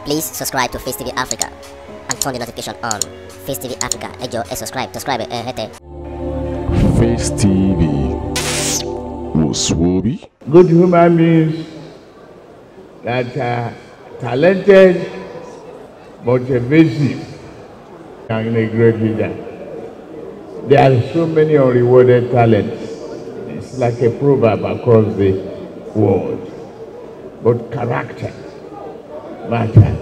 Please subscribe to Facetv Africa and turn the notification on. Facetv Africa, ẹ jọ̀ọ́ ẹ subscribe, hete. Face TV Muswobi. Good human beings that are talented, motivated, and a great leader. There are so many unrewarded talents. It's like a proverb across the world. But character matters,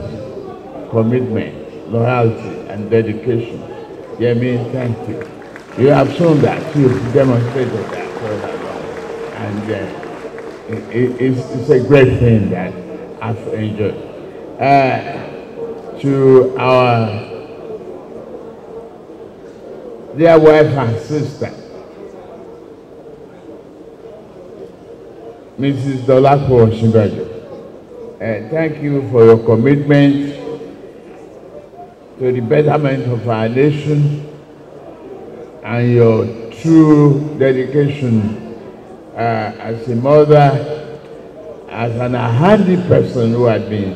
commitment, loyalty, and dedication. Yemi, thank you. You have shown that. You've demonstrated that all along. And it's a great thing that I've enjoyed. To our dear wife and sister, Mrs. Dolapo Osinbajo, thank you for your commitment to the betterment of our nation and your true dedication as a mother, as an handy person who had been,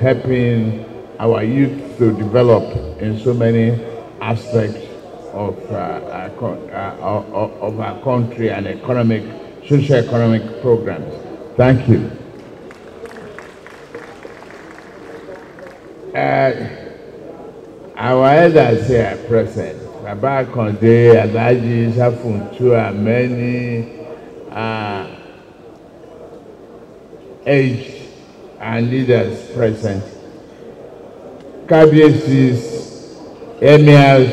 helping our youth to develop in so many aspects of our country and socio-economic programs. Thank you. Our elders here present, Baba Konde, Alhaji Safuntu, and many aged and leaders present, Kabiesis, emirs,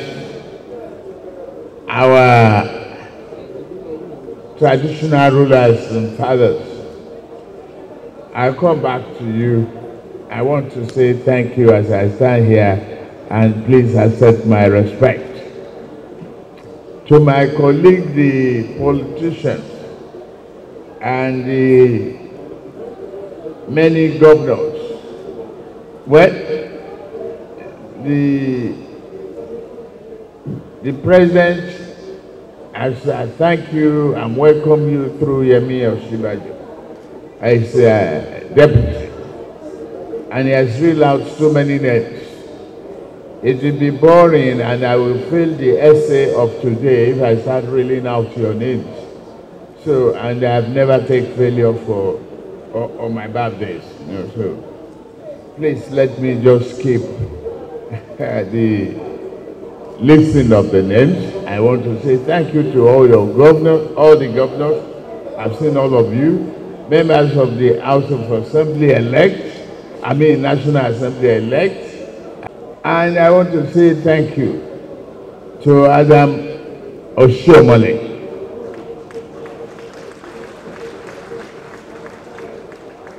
our traditional rulers and fathers. I come back to you. I want to say thank you as I stand here, and please accept my respect. To my colleague, the politicians, and the many governors, well, the president, I thank you and welcome you through Yemi Osinbajo as deputy. And he has read out so many names. It will be boring, and I will fail the essay of today if I start reading out your names. So, and I have never taken failure on my birthdays. So please let me just keep the listing of the names. I want to say thank you to all your governors, all the governors. I've seen all of you, members of the House of Assembly elect, National Assembly elect. And I want to say thank you to Adam Oshiomole.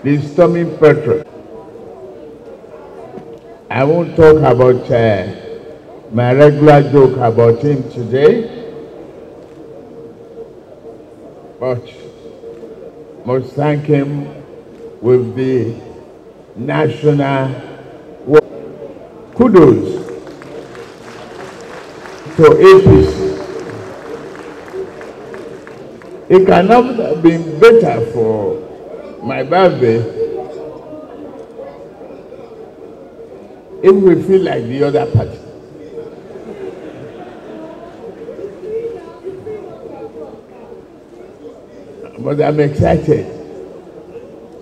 The storming petrol. I won't talk about my regular joke about him today, but must thank him with the national kudos to APC. It cannot have been better for my birthday if we feel like the other party. But I'm excited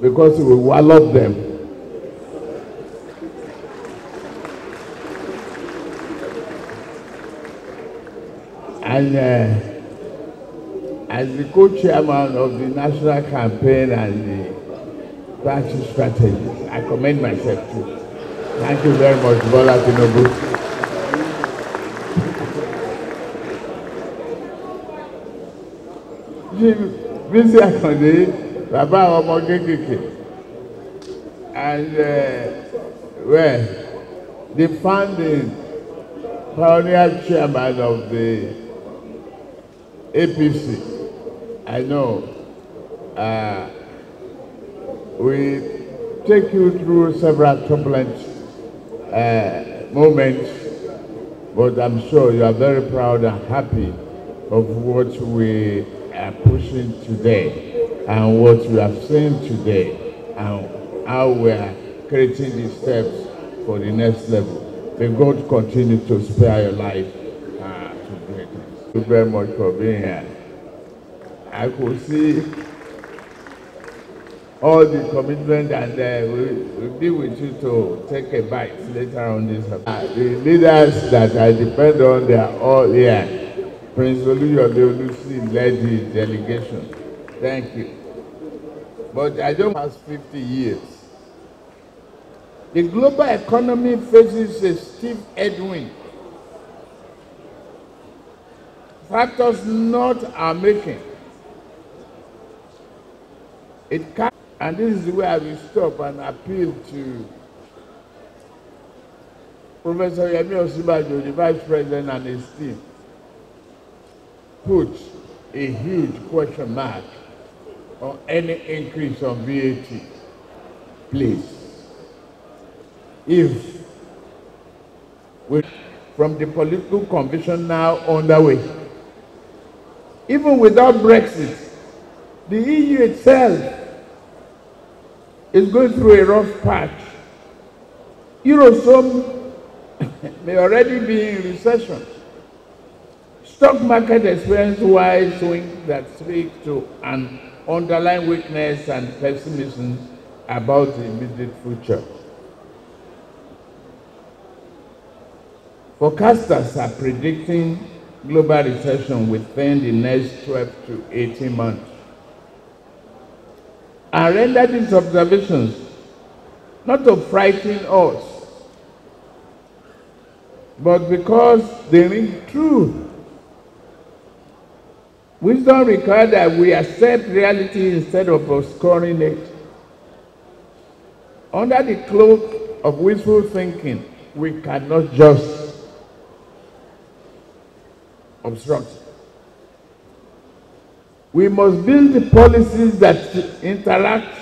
because we wallop them. And as the co-chairman of the national campaign and the party strategy, I commend myself too. Thank you very much, Bola Tinubu. Bisi Akande, Baba Omo Kekeke, and the founding pioneer chairman of the APC. I know we take you through several turbulent moments, but I'm sure you are very proud and happy of what we are pushing today and what we have seen today and how we are creating the steps for the next level. May God continue to spare your life to greatness. Thank you very much for being here. I could see all the commitment, and we'll be with you to take a bite later on this. The leaders that I depend on, they are all here. Prince Olusi led the delegation. Thank you. But I don't past 50 years. The global economy faces a steep headwind. Factors not our making. It can, and this is where I will stop and appeal to Professor MUSICFACENIGERIA, the Vice President and his team. Put a huge question mark on any increase on VAT, please. If we, from the political convention now underway, even without Brexit, the EU itself is going through a rough patch. Eurozone may already be in recession. Stock market experience wide swings that speak to an underlying weakness and pessimism about the immediate future. Forecasters are predicting global recession within the next 12 to 18 months. I render these observations not to frighten us, but because they ring true. Wisdom requires that we accept reality instead of obscuring it. Under the cloak of wishful thinking, we cannot just obstruct. We must build the policies that interact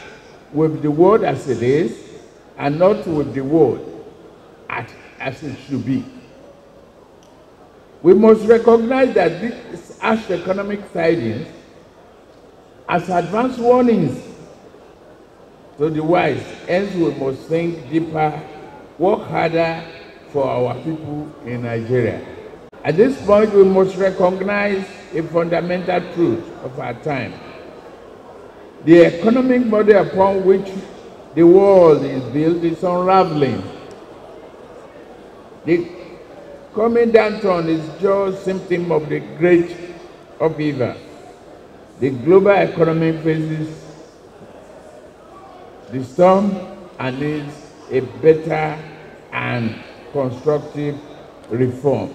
with the world as it is and not with the world as it should be. We must recognize that these harsh economic tidings as advanced warnings to the wise. Hence, we must think deeper, work harder for our people in Nigeria. At this point, we must recognize a fundamental truth of our time. The economic model upon which the world is built is unraveling. The coming downturn is just a symptom of the great upheaval. The global economy faces the storm and needs a better and constructive reform.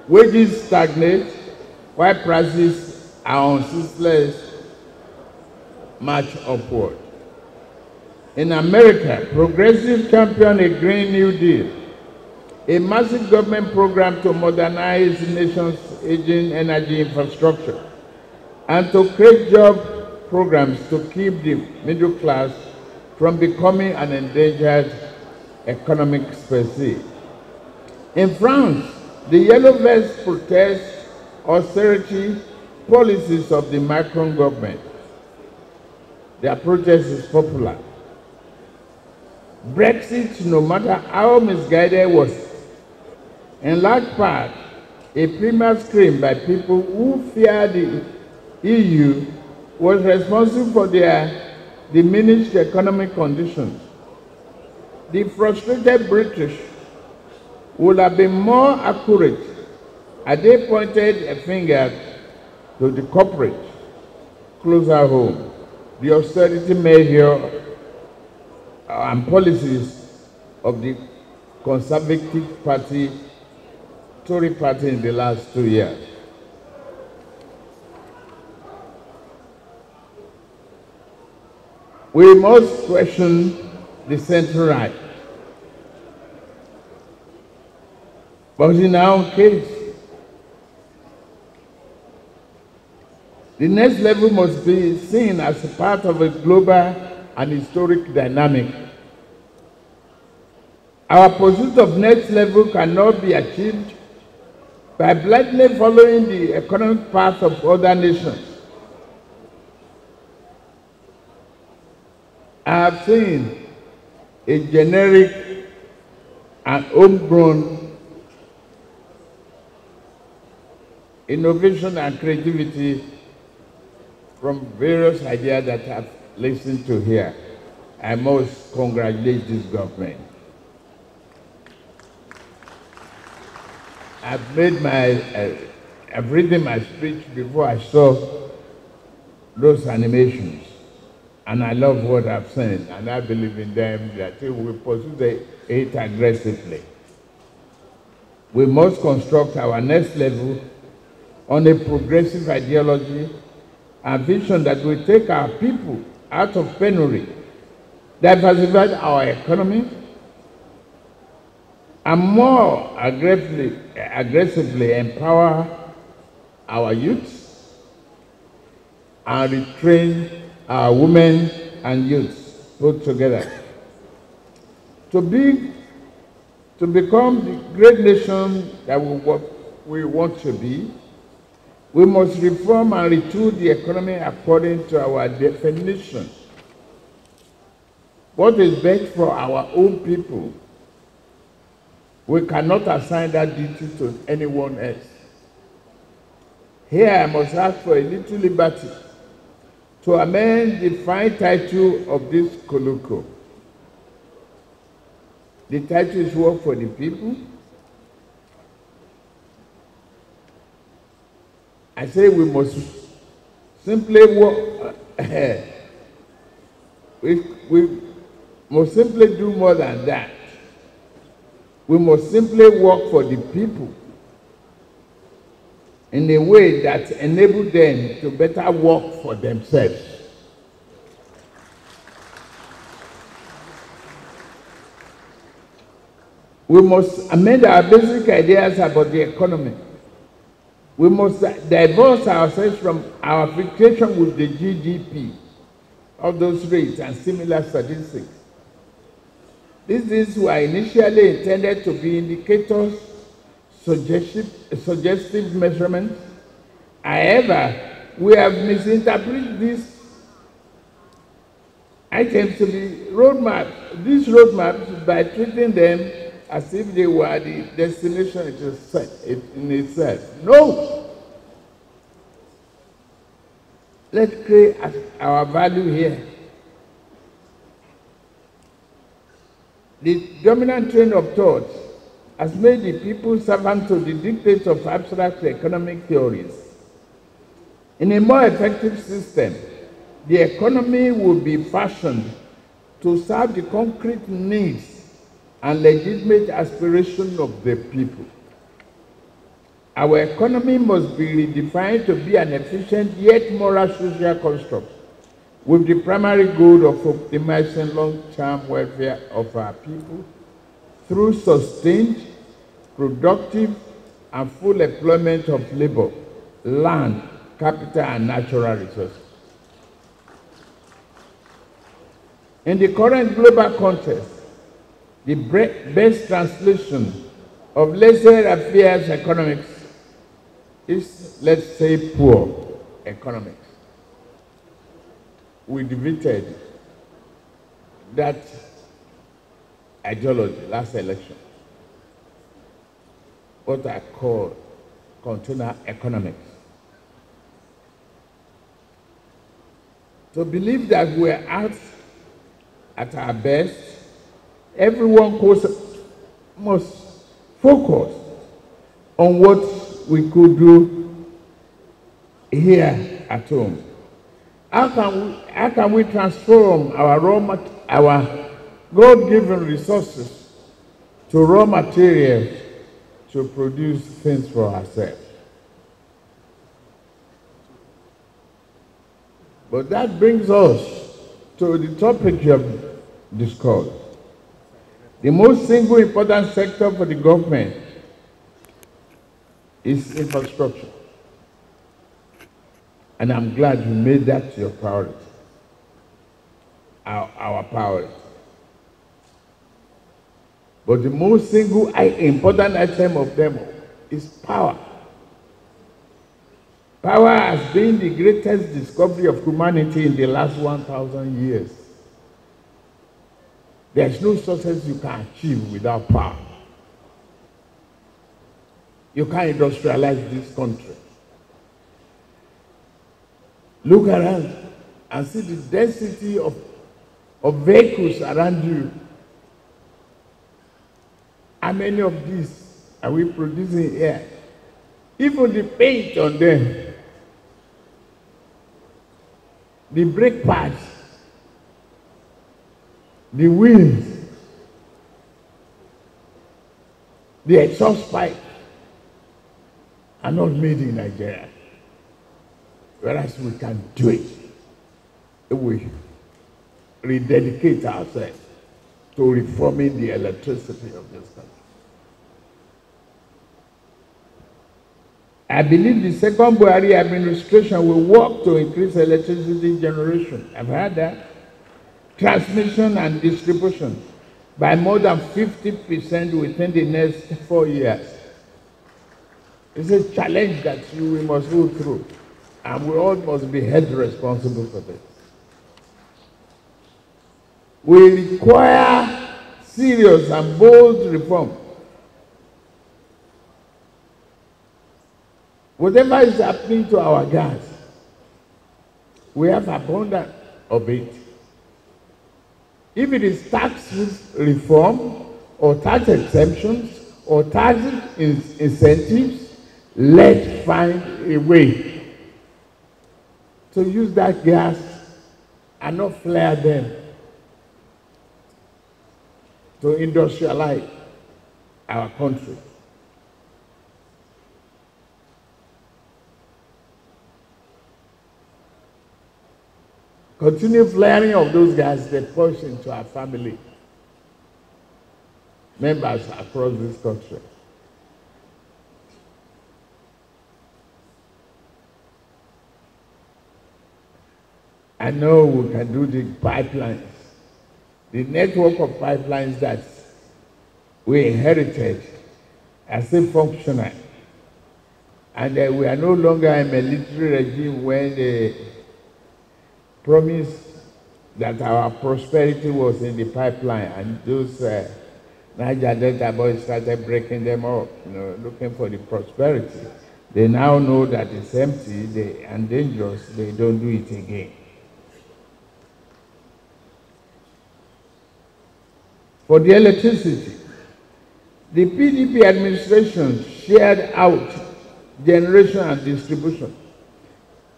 Wages stagnate while prices are on ceaseless march upward. In America, progressives champion a Green New Deal, a massive government program to modernize the nation's aging energy infrastructure and to create job programs to keep the middle class from becoming an endangered economic species. In France, the Yellow Vest protests austerity policies of the Macron government. Their protest is popular. Brexit, no matter how misguided, was in large part a premier scream by people who fear the EU was responsible for their diminished economic conditions. The frustrated British would have been more accurate had they pointed a finger to the culprit closer home. The austerity measure and policies of the Conservative Party, Tory Party in the last 2 years. We must question the central right. But in our case, the next level must be seen as a part of a global and historic dynamic. Our pursuit of next level cannot be achieved by blindly following the economic path of other nations. I have seen a generic and homegrown innovation and creativity from various ideas that I've listened to here. I must congratulate this government. I've written my speech before I saw those animations, and I love what I've seen, and I believe in them that we will pursue it aggressively. We must construct our next level on a progressive ideology and vision that will take our people out of penury, diversify our economy, and more aggressively empower our youth and retrain our women and youths put together to become the great nation that we want to be. We must reform and retool the economy according to our definition. What is best for our own people, we cannot assign that duty to anyone else. Here I must ask for a little liberty to amend the fine title of this colloquium. The title is Work for the People. I say we must simply work. We must simply do more than that. We must simply work for the people in a way that enables them to better work for themselves. We must amend our basic ideas about the economy. We must divorce ourselves from our fixation with the GDP, all those rates and similar statistics. These were initially intended to be indicators, suggestive measurements. However, we have misinterpreted these items to be roadmaps. These roadmaps, by treating them as if they were the destination in itself. No! Let's create our value here. The dominant train of thought has made the people servant to the dictates of abstract economic theories. In a more effective system, the economy will be fashioned to serve the concrete needs and legitimate aspirations of the people. Our economy must be redefined to be an efficient yet moral social construct, with the primary goal of optimizing long-term welfare of our people through sustained, productive, and full employment of labor, land, capital, and natural resources. In the current global context, the best translation of laissez-faire economics is, let's say, poor economics. We defeated that ideology last election, what I call container economics. To believe that we're out at our best, everyone must focus on what we could do here at home. How can we transform our God-given resources to raw materials to produce things for ourselves? But that brings us to the topic you have discussed. The most single important sector for the government is infrastructure. And I'm glad you made that your priority, our priority. But the most single important item of them is power. Power has been the greatest discovery of humanity in the last 1,000 years. There's no success you can achieve without power. You can't industrialize this country. Look around and see the density of vehicles around you. How many of these are we producing here? Even the paint on them, the brake pads, the wheels, the exhaust pipe are not made in Nigeria. Whereas we can do it if we rededicate ourselves to reforming the electricity of this country. I believe the second Buhari administration will work to increase electricity generation. I've heard that. Transmission and distribution by more than 50% within the next 4 years. It's a challenge that we must go through, and we all must be held responsible for this. We require serious and bold reform. Whatever is happening to our gas, we have abundance of it. If it is tax reform or tax exemptions or tax incentives, let's find a way to use that gas and not flare them, to industrialize our country. Continue flaring of those gas, they push into our family members across this country. I know we can do the pipelines, the network of pipelines that we inherited as a functional. And we are no longer a military regime when they promised that our prosperity was in the pipeline, and those Niger Delta boys started breaking them up, looking for the prosperity. They now know that it's empty and dangerous. They don't do it again. For the electricity, the PDP administration shared out generation and distribution,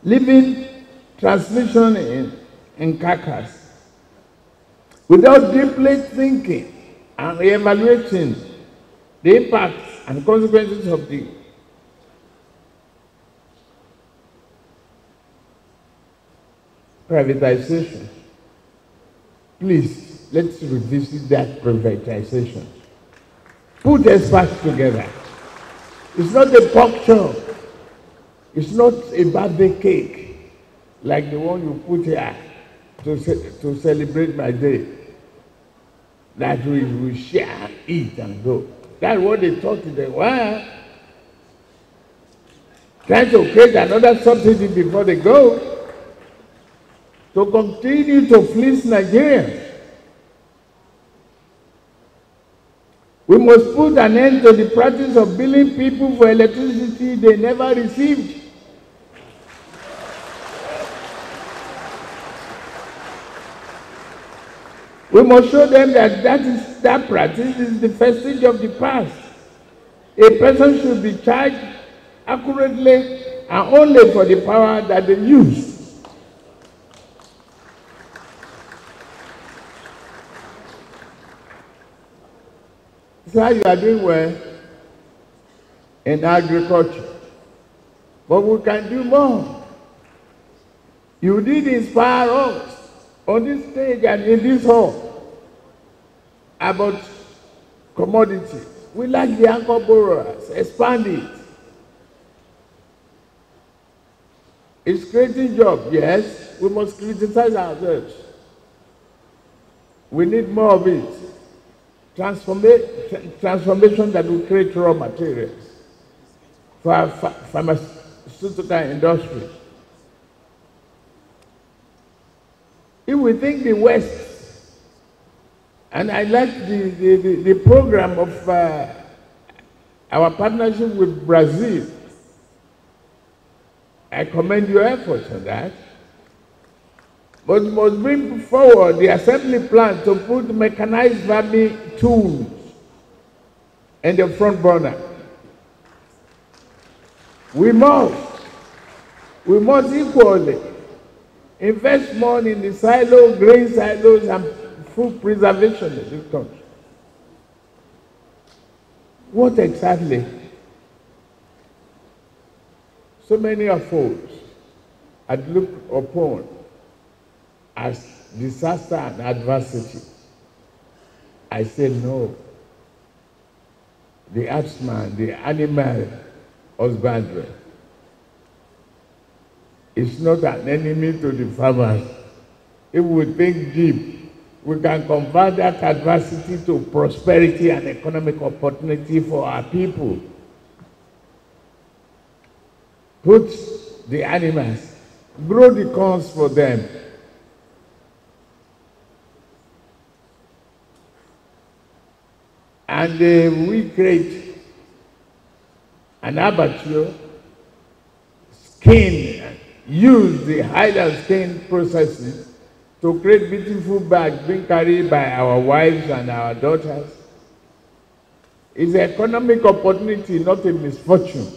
leaving transmission in carcass without deeply thinking and evaluating the impacts and consequences of the privatization. Please, let's revisit that privatization. Put experts together. It's not a pork chop. It's not a birthday cake like the one you put here to celebrate my day, that we will share, eat, and go. That's what they thought in the world. Trying to create another subsidy before they go, to continue to fleece Nigerians. We must put an end to the practice of billing people for electricity they never received. We must show them that that practice is the vestige of the past. A person should be charged accurately and only for the power that they use. Sir, you are doing well in agriculture, but we can do more. You did inspire us on this stage and in this hall about commodities. We like the anchor borrowers. Expand it. It's creating jobs, yes. We must criticize ourselves. We need more of it. Transformation that will create raw materials for our pharmaceutical industry. If we think the West And I like the program of our partnership with Brazil. I commend your efforts on that. But we must bring forward the assembly plan to put mechanized farming tools in the front burner. We must equally invest more in the grain silos and food preservation in this country. What exactly? So many of us had looked upon as disaster and adversity. I say no. The herdsman, the animal husbandry is not an enemy to the farmers. If we think deep, we can convert that adversity to prosperity and economic opportunity for our people. Put the animals, grow the corns for them. And we create an abattoir, use the hide and skin processes to create beautiful bags being carried by our wives and our daughters. It's an economic opportunity, not a misfortune.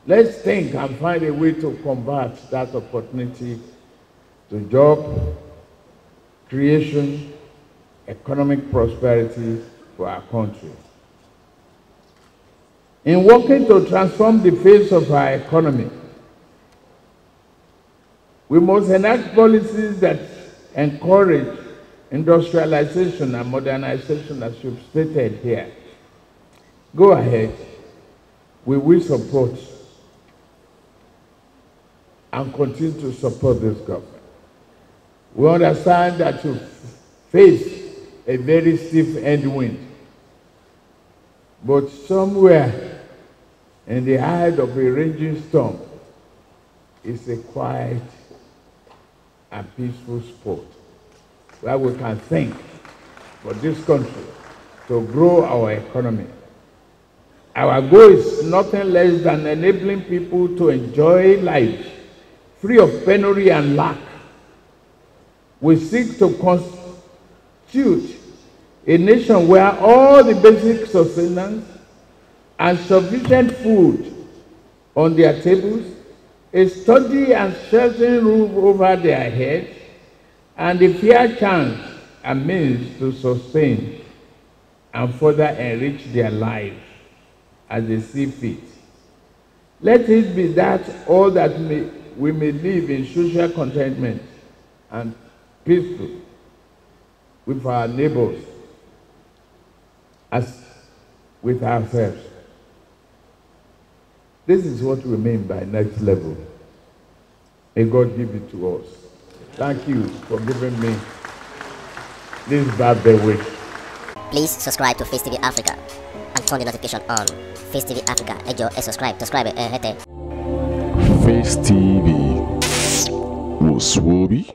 Let's think and find a way to convert that opportunity to job creation, economic prosperity for our country. In working to transform the face of our economy, we must enact policies that encourage industrialization and modernization, as you've stated here. Go ahead. We will support and continue to support this government. We understand that you face a very stiff headwind, but somewhere in the height of a raging storm is a quiet and peaceful spot where we can think for this country to grow our economy. Our goal is nothing less than enabling people to enjoy life free of penury and lack. We seek to constitute a nation where all the basic sustenance and sufficient food on their tables, a sturdy and sheltering roof over their heads, and a fair chance and means to sustain and further enrich their lives as they see fit. Let it be that all that we may live in social contentment and peaceful with our neighbors as with ourselves. This is what we mean by next level. May God give it to us. Thank you for giving me this birthday wish. Please subscribe to Facetv Africa and turn the notification on. Facetv Africa, subscribe, Face TV was Swoby.